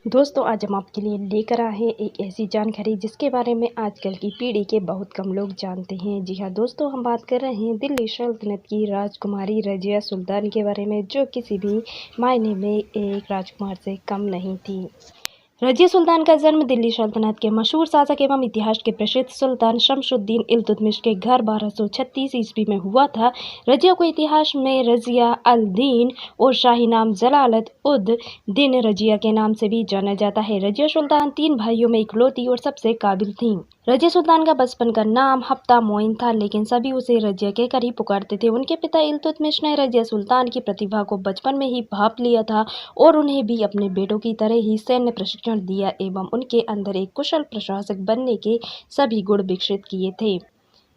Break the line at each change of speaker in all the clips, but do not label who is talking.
दोस्तों आज हम आपके लिए लेकर आए हैं एक ऐसी जानकारी जिसके बारे में आजकल की पीढ़ी के बहुत कम लोग जानते हैं। जी हाँ दोस्तों, हम बात कर रहे हैं दिल्ली सल्तनत की राजकुमारी रज़िया सुल्तान के बारे में, जो किसी भी मायने में एक राजकुमार से कम नहीं थी। रज़िया सुल्तान का जन्म दिल्ली सल्तनत के मशहूर शासक एवं इतिहास के प्रसिद्ध सुल्तान शमसुद्दीन इल्तुतमिश के घर 1236 ईस्वी में हुआ था। रज़िया को इतिहास में रज़िया अल दीन और शाही नाम जलालत उद दिन रज़िया के नाम से भी जाना जाता है। रज़िया सुल्तान 3 भाइयों में इकलौती और सबसे काबिल थीं। रज़िया सुल्तान का बचपन का नाम हफ्ता मोइन था, लेकिन सभी उसे रज़िया के करीब पुकारते थे। उनके पिता इल्तुतमिश ने रज़िया सुल्तान की प्रतिभा को बचपन में ही भांप लिया था और उन्हें भी अपने बेटों की तरह ही सैन्य प्रशिक्षण दिया एवं उनके अंदर एक कुशल प्रशासक बनने के सभी गुण विकसित किए थे।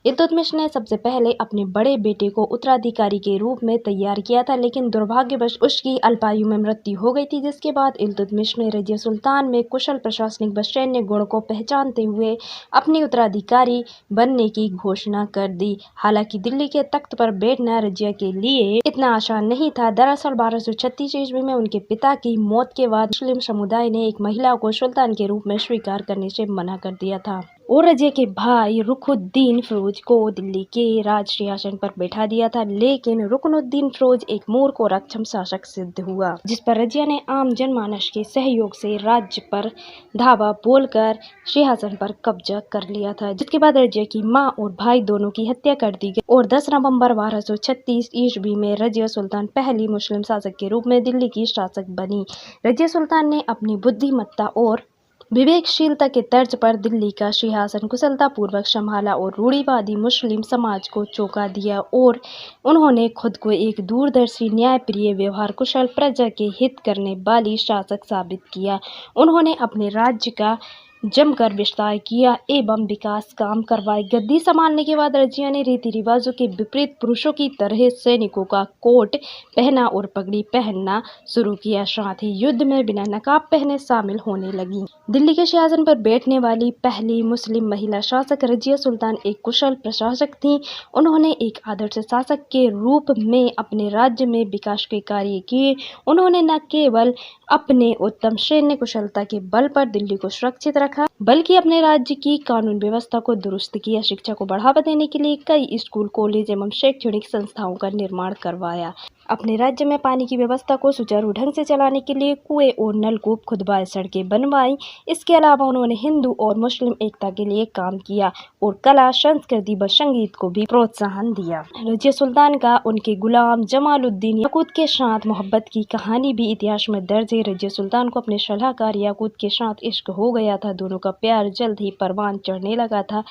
इल्तुतमिश ने सबसे पहले अपने बड़े बेटे को उत्तराधिकारी के रूप में तैयार किया था, लेकिन दुर्भाग्यवश उसकी अल्पायु में मृत्यु हो गई थी, जिसके बाद इल्तुतमिश ने रज़िया सुल्तान में कुशल प्रशासनिक व सैन्य गुण को पहचानते हुए अपनी उत्तराधिकारी बनने की घोषणा कर दी। हालांकि दिल्ली के तख्त पर बैठना रज़िया के लिए इतना आसान नहीं था। दरअसल 1236 ईस्वी में उनके पिता की मौत के बाद मुस्लिम समुदाय ने एक महिला को सुल्तान के रूप में स्वीकार करने से मना कर दिया था और रज़िया के भाई रुकनुद्दीन फिरोज को दिल्ली के राज सिंहासन पर बैठा दिया था। लेकिन रुकनुद्दीन फिरोज एक मूर्ख और अक्षम शासक सिद्ध हुआ, जिस पर रज़िया ने आम जनमानस के सहयोग से राज्य पर धावा बोलकर सिंहासन पर कब्जा कर लिया था, जिसके बाद रज़िया की मां और भाई दोनों की हत्या कर दी गई और 10 नवंबर 1236 ईस्वी में रज़िया सुल्तान पहली मुस्लिम शासक के रूप में दिल्ली की शासक बनी। रज़िया सुल्तान ने अपनी बुद्धिमत्ता और विवेकशीलता के तर्ज पर दिल्ली का सिंहासन कुशलतापूर्वक संभाला और रूढ़िवादी मुस्लिम समाज को चौंका दिया और उन्होंने खुद को एक दूरदर्शी, न्यायप्रिय, व्यवहार कुशल, प्रजा के हित करने वाली शासक साबित किया। उन्होंने अपने राज्य का जमकर विस्तार किया एवं विकास काम करवाए। गद्दी संभालने के बाद रज़िया ने रीति रिवाजों के विपरीत पुरुषों की तरह सैनिकों का कोट पहना और पगड़ी पहनना शुरू किया। साथ ही युद्ध में बिना नकाब पहने शामिल होने लगी। दिल्ली के सिंहासन पर बैठने वाली पहली मुस्लिम महिला शासक रज़िया सुल्तान एक कुशल प्रशासक थीं। उन्होंने एक आदर्श शासक के रूप में अपने राज्य में विकास के कार्य किए। उन्होंने न केवल अपने उत्तम सैन्य कुशलता के बल पर दिल्ली को सुरक्षित रखा, बल्कि अपने राज्य की कानून व्यवस्था को दुरुस्त किया। शिक्षा को बढ़ावा देने के लिए कई स्कूल, कॉलेज एवं शैक्षणिक संस्थाओं का निर्माण करवाया। अपने राज्य में पानी की व्यवस्था को सुचारू ढंग से चलाने के लिए कुएं और नलकूप खुदवाए, सड़कें बनवाई। इसके अलावा उन्होंने हिंदू और मुस्लिम एकता के लिए काम किया और कला, संस्कृति व संगीत को भी प्रोत्साहन दिया। रज़िया सुल्तान का उनके गुलाम जमालुद्दीन याकूत के साथ मोहब्बत की कहानी भी इतिहास में दर्ज है। रज़िया सुल्तान को अपने सलाहकार याकूत के साथ इश्क हो गया था। दोनों का प्यार जल्द ही परवान चढ़ने लगा था,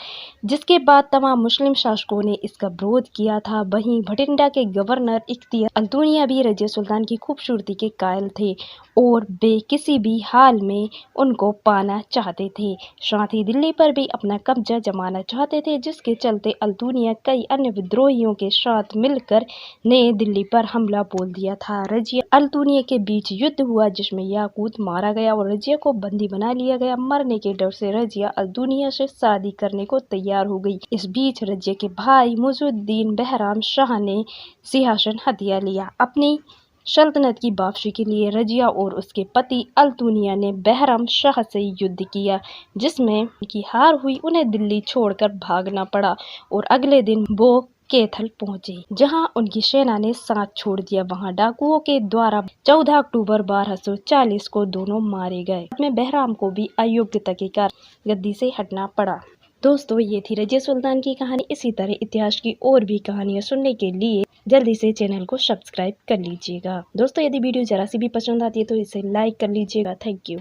जिसके बाद तमाम मुस्लिम शासकों ने इसका विरोध किया था। वहीं भटिंडा के गवर्नर इख्तियार दुनिया भी रज़िया सुल्तान की खूबसूरती के कायल थे और वे किसी भी हाल में उनको पाना चाहते थे। साथ ही दिल्ली पर भी अपना कब्जा जमाना चाहते थे, जिसके चलते अल-दुनिया कई अन्य विद्रोहियों के साथ मिलकर ने दिल्ली पर हमला बोल दिया था। रज़िया अल-दुनिया के बीच युद्ध हुआ, जिसमें याकूत मारा गया और रज़िया को बंदी बना लिया गया। मरने के डर से रज़िया अल-दुनिया से शादी करने को तैयार हो गई। इस बीच रज़िया के भाई मुइजुद्दीन बहराम शाह ने सिंहासन हथिया लिया। अपनी सल्तनत की वापसी के लिए रज़िया और उसके पति अल-दुनिया ने बहराम शाह से युद्ध किया, जिसमें उनकी हार हुई। उन्हें दिल्ली छोड़कर भागना पड़ा और अगले दिन वो कैथल पहुंचे, जहां उनकी सेना ने साथ छोड़ दिया। वहां डाकुओं के द्वारा 14 अक्टूबर 1240 को दोनों मारे गए। में बहराम को भी अयोग्यता के कारण गद्दी से हटना पड़ा। दोस्तों, ये थी रज़िया सुल्तान की कहानी। इसी तरह इतिहास की और भी कहानियां सुनने के लिए जल्दी से चैनल को सब्सक्राइब कर लीजिएगा। दोस्तों, यदि वीडियो जरा सी भी पसंद आती है तो इसे लाइक कर लीजिएगा। Thank you.